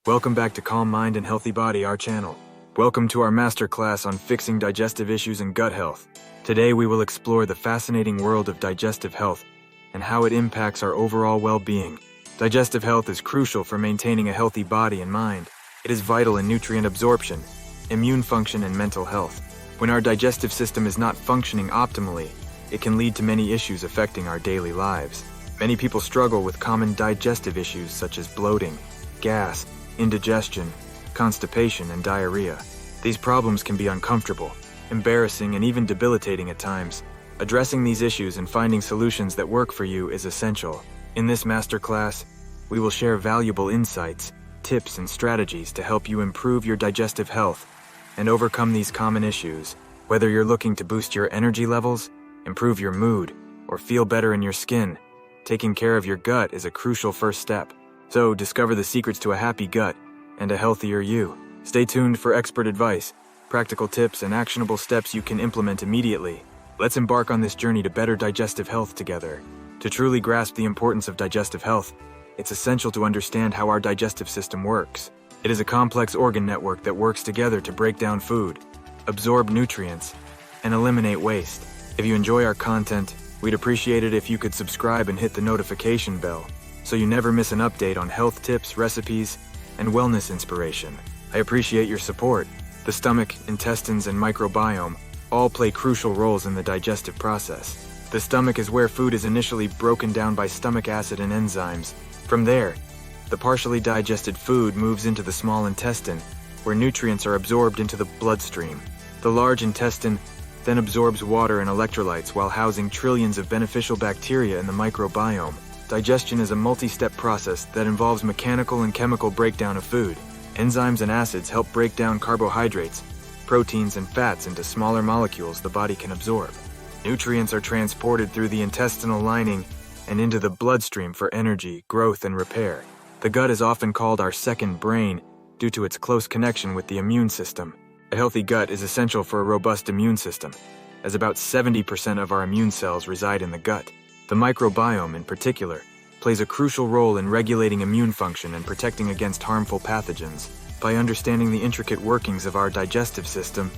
Welcome back to Calm Mind and Healthy Body, our channel. Welcome to our masterclass on fixing digestive issues and gut health. Today we will explore the fascinating world of digestive health and how it impacts our overall well-being. Digestive health is crucial for maintaining a healthy body and mind. It is vital in nutrient absorption, immune function, and mental health. When our digestive system is not functioning optimally, it can lead to many issues affecting our daily lives. Many people struggle with common digestive issues such as bloating, gas, indigestion, constipation, and diarrhea. These problems can be uncomfortable, embarrassing, and even debilitating at times. Addressing these issues and finding solutions that work for you is essential. In this masterclass, we will share valuable insights, tips, and strategies to help you improve your digestive health and overcome these common issues. Whether you're looking to boost your energy levels, improve your mood, or feel better in your skin, taking care of your gut is a crucial first step. So, discover the secrets to a happy gut and a healthier you. Stay tuned for expert advice, practical tips, and actionable steps you can implement immediately. Let's embark on this journey to better digestive health together. To truly grasp the importance of digestive health, it's essential to understand how our digestive system works. It is a complex organ network that works together to break down food, absorb nutrients, and eliminate waste. If you enjoy our content, we'd appreciate it if you could subscribe and hit the notification bell so you never miss an update on health tips, recipes, and wellness inspiration. I appreciate your support. The stomach, intestines, and microbiome all play crucial roles in the digestive process. The stomach is where food is initially broken down by stomach acid and enzymes. From there, the partially digested food moves into the small intestine, where nutrients are absorbed into the bloodstream. The large intestine then absorbs water and electrolytes while housing trillions of beneficial bacteria in the microbiome. Digestion is a multi-step process that involves mechanical and chemical breakdown of food. Enzymes and acids help break down carbohydrates, proteins, and fats into smaller molecules the body can absorb. Nutrients are transported through the intestinal lining and into the bloodstream for energy, growth, and repair. The gut is often called our second brain due to its close connection with the immune system. A healthy gut is essential for a robust immune system, as about 70% of our immune cells reside in the gut. The microbiome, in particular, plays a crucial role in regulating immune function and protecting against harmful pathogens. By understanding the intricate workings of our digestive system,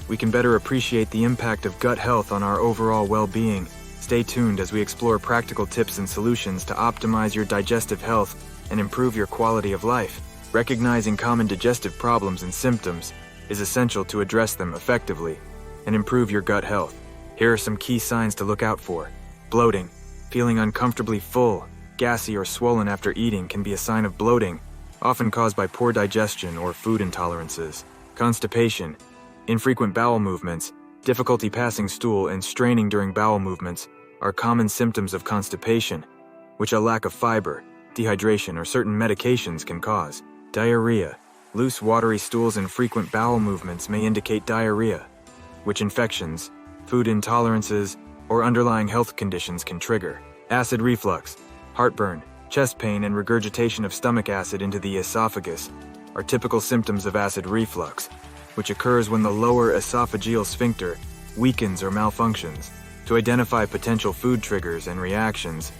we can better appreciate the impact of gut health on our overall well-being. Stay tuned as we explore practical tips and solutions to optimize your digestive health and improve your quality of life. Recognizing common digestive problems and symptoms is essential to address them effectively and improve your gut health. Here are some key signs to look out for. Bloating. Feeling uncomfortably full, gassy, or swollen after eating can be a sign of bloating, often caused by poor digestion or food intolerances. Constipation. Infrequent bowel movements, difficulty passing stool, and straining during bowel movements are common symptoms of constipation, which a lack of fiber, dehydration, or certain medications can cause. Diarrhea. Loose, watery stools and frequent bowel movements may indicate diarrhea, which infections, food intolerances, or underlying health conditions can trigger. Acid reflux. Heartburn, chest pain, and regurgitation of stomach acid into the esophagus are typical symptoms of acid reflux, which occurs when the lower esophageal sphincter weakens or malfunctions. To identify potential food triggers and reactions,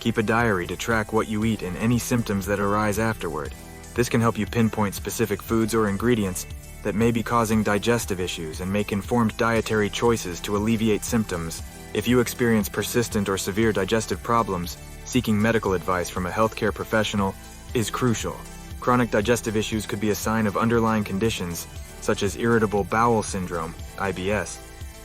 keep a diary to track what you eat and any symptoms that arise afterward. This can help you pinpoint specific foods or ingredients that may be causing digestive issues and make informed dietary choices to alleviate symptoms. If you experience persistent or severe digestive problems, seeking medical advice from a healthcare professional is crucial. Chronic digestive issues could be a sign of underlying conditions such as irritable bowel syndrome, IBS,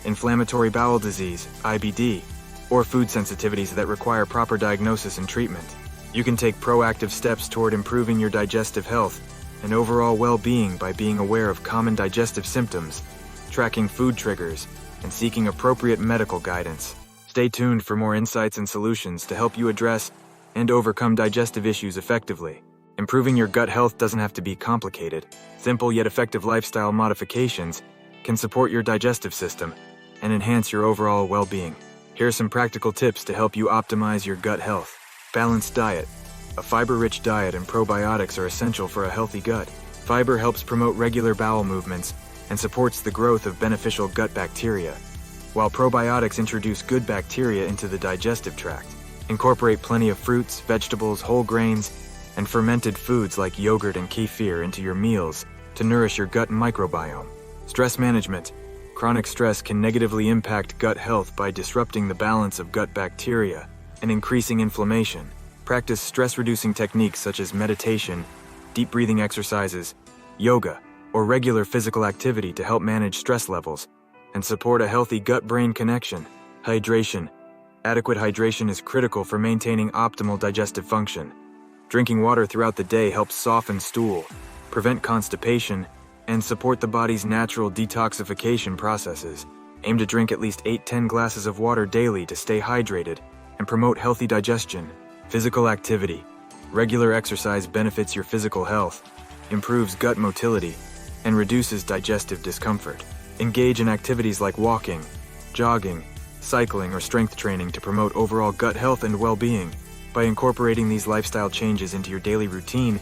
inflammatory bowel disease, IBD, or food sensitivities that require proper diagnosis and treatment. You can take proactive steps toward improving your digestive health and overall well-being by being aware of common digestive symptoms, tracking food triggers, and seeking appropriate medical guidance. Stay tuned for more insights and solutions to help you address and overcome digestive issues effectively. Improving your gut health doesn't have to be complicated. Simple yet effective lifestyle modifications can support your digestive system and enhance your overall well-being. Here are some practical tips to help you optimize your gut health. Balanced diet. A fiber-rich diet and probiotics are essential for a healthy gut. Fiber helps promote regular bowel movements and supports the growth of beneficial gut bacteria, while probiotics introduce good bacteria into the digestive tract. Incorporate plenty of fruits, vegetables, whole grains, and fermented foods like yogurt and kefir into your meals to nourish your gut microbiome. Stress management. Chronic stress can negatively impact gut health by disrupting the balance of gut bacteria and increasing inflammation. Practice stress-reducing techniques such as meditation, deep breathing exercises, yoga, or regular physical activity to help manage stress levels and support a healthy gut-brain connection. Hydration. Adequate hydration is critical for maintaining optimal digestive function. Drinking water throughout the day helps soften stool, prevent constipation, and support the body's natural detoxification processes. Aim to drink at least 8-10 glasses of water daily to stay hydrated and promote healthy digestion. Physical activity. Regular exercise benefits your physical health, improves gut motility, and reduces digestive discomfort. Engage in activities like walking, jogging, cycling, or strength training to promote overall gut health and well-being. By incorporating these lifestyle changes into your daily routine,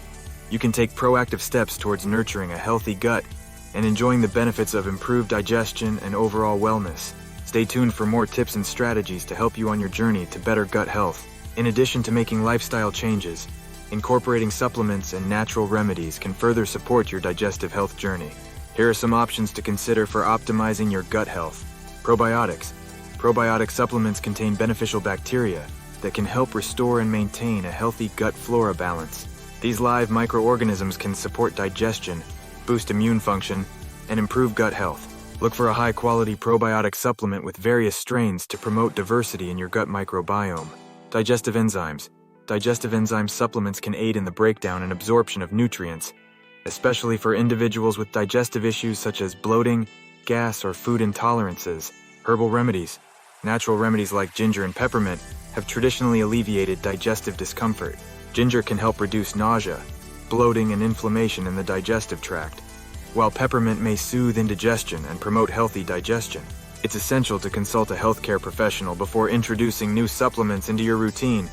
you can take proactive steps towards nurturing a healthy gut and enjoying the benefits of improved digestion and overall wellness. Stay tuned for more tips and strategies to help you on your journey to better gut health. In addition to making lifestyle changes, incorporating supplements and natural remedies can further support your digestive health journey. Here are some options to consider for optimizing your gut health. Probiotics. Probiotic supplements contain beneficial bacteria that can help restore and maintain a healthy gut flora balance. These live microorganisms can support digestion, boost immune function, and improve gut health. Look for a high-quality probiotic supplement with various strains to promote diversity in your gut microbiome. Digestive enzymes. Digestive enzyme supplements can aid in the breakdown and absorption of nutrients, especially for individuals with digestive issues such as bloating, gas, or food intolerances. Herbal remedies. Natural remedies like ginger and peppermint have traditionally alleviated digestive discomfort. Ginger can help reduce nausea, bloating, and inflammation in the digestive tract, while peppermint may soothe indigestion and promote healthy digestion. It's essential to consult a healthcare professional before introducing new supplements into your routine,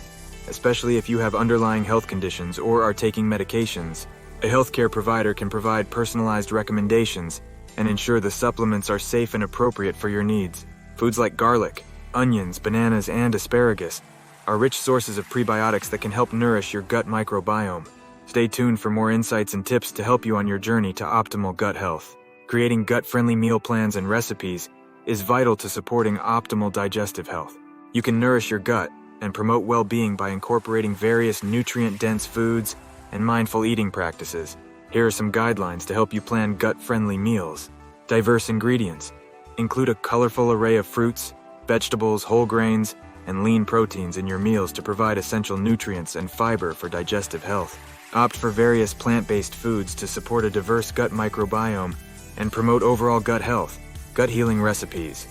especially if you have underlying health conditions or are taking medications. A healthcare provider can provide personalized recommendations and ensure the supplements are safe and appropriate for your needs. Foods like garlic, onions, bananas, and asparagus are rich sources of prebiotics that can help nourish your gut microbiome. Stay tuned for more insights and tips to help you on your journey to optimal gut health. Creating gut-friendly meal plans and recipes is vital to supporting optimal digestive health. You can nourish your gut and promote well-being by incorporating various nutrient-dense foods and mindful eating practices. Here are some guidelines to help you plan gut-friendly meals. Diverse ingredients. Include a colorful array of fruits, vegetables, whole grains, and lean proteins in your meals to provide essential nutrients and fiber for digestive health. Opt for various plant-based foods to support a diverse gut microbiome and promote overall gut health. Gut healing recipes.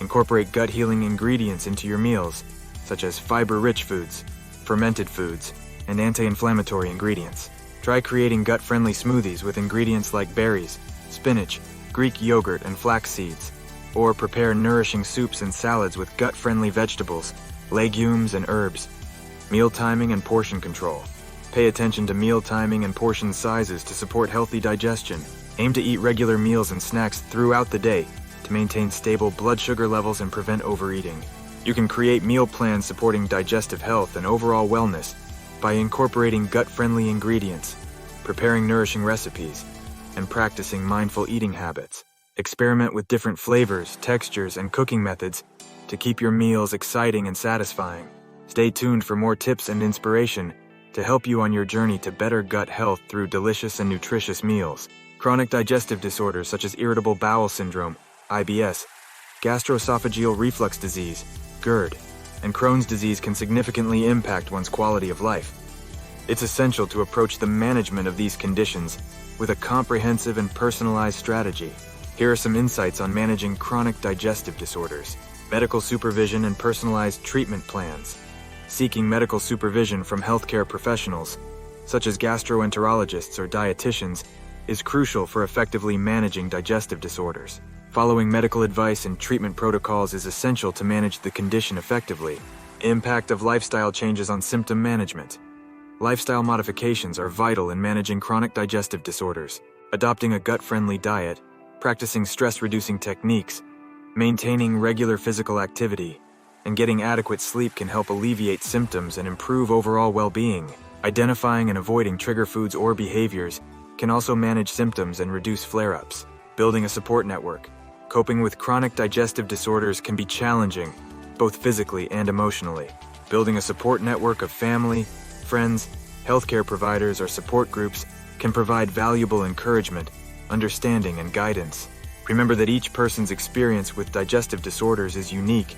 Incorporate gut healing ingredients into your meals, such as fiber-rich foods, fermented foods, and anti-inflammatory ingredients. Try creating gut-friendly smoothies with ingredients like berries, spinach, Greek yogurt, and flax seeds. Or prepare nourishing soups and salads with gut-friendly vegetables, legumes, and herbs. Meal timing and portion control. Pay attention to meal timing and portion sizes to support healthy digestion. Aim to eat regular meals and snacks throughout the day to maintain stable blood sugar levels and prevent overeating. You can create meal plans supporting digestive health and overall wellness by incorporating gut-friendly ingredients, preparing nourishing recipes, and practicing mindful eating habits. Experiment with different flavors, textures, and cooking methods to keep your meals exciting and satisfying. Stay tuned for more tips and inspiration to help you on your journey to better gut health through delicious and nutritious meals. Chronic digestive disorders such as irritable bowel syndrome, IBS, gastroesophageal reflux disease, GERD, and Crohn's disease can significantly impact one's quality of life. It's essential to approach the management of these conditions with a comprehensive and personalized strategy. Here are some insights on managing chronic digestive disorders. Medical supervision and personalized treatment plans. Seeking medical supervision from healthcare professionals, such as gastroenterologists or dietitians, is crucial for effectively managing digestive disorders. Following medical advice and treatment protocols is essential to manage the condition effectively. Impact of lifestyle changes on symptom management. Lifestyle modifications are vital in managing chronic digestive disorders. Adopting a gut-friendly diet, practicing stress-reducing techniques, maintaining regular physical activity, and getting adequate sleep can help alleviate symptoms and improve overall well-being. Identifying and avoiding trigger foods or behaviors can also manage symptoms and reduce flare-ups. Building a support network. Coping with chronic digestive disorders can be challenging, both physically and emotionally. Building a support network of family, friends, healthcare providers, or support groups can provide valuable encouragement, understanding, and guidance. Remember that each person's experience with digestive disorders is unique,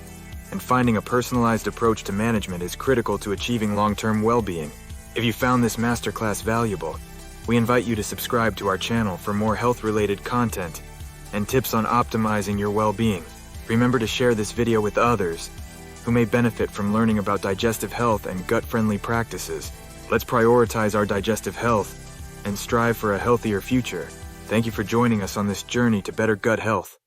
and finding a personalized approach to management is critical to achieving long-term well-being. If you found this masterclass valuable, we invite you to subscribe to our channel for more health-related content and tips on optimizing your well-being. Remember to share this video with others who may benefit from learning about digestive health and gut-friendly practices. Let's prioritize our digestive health and strive for a healthier future. Thank you for joining us on this journey to better gut health.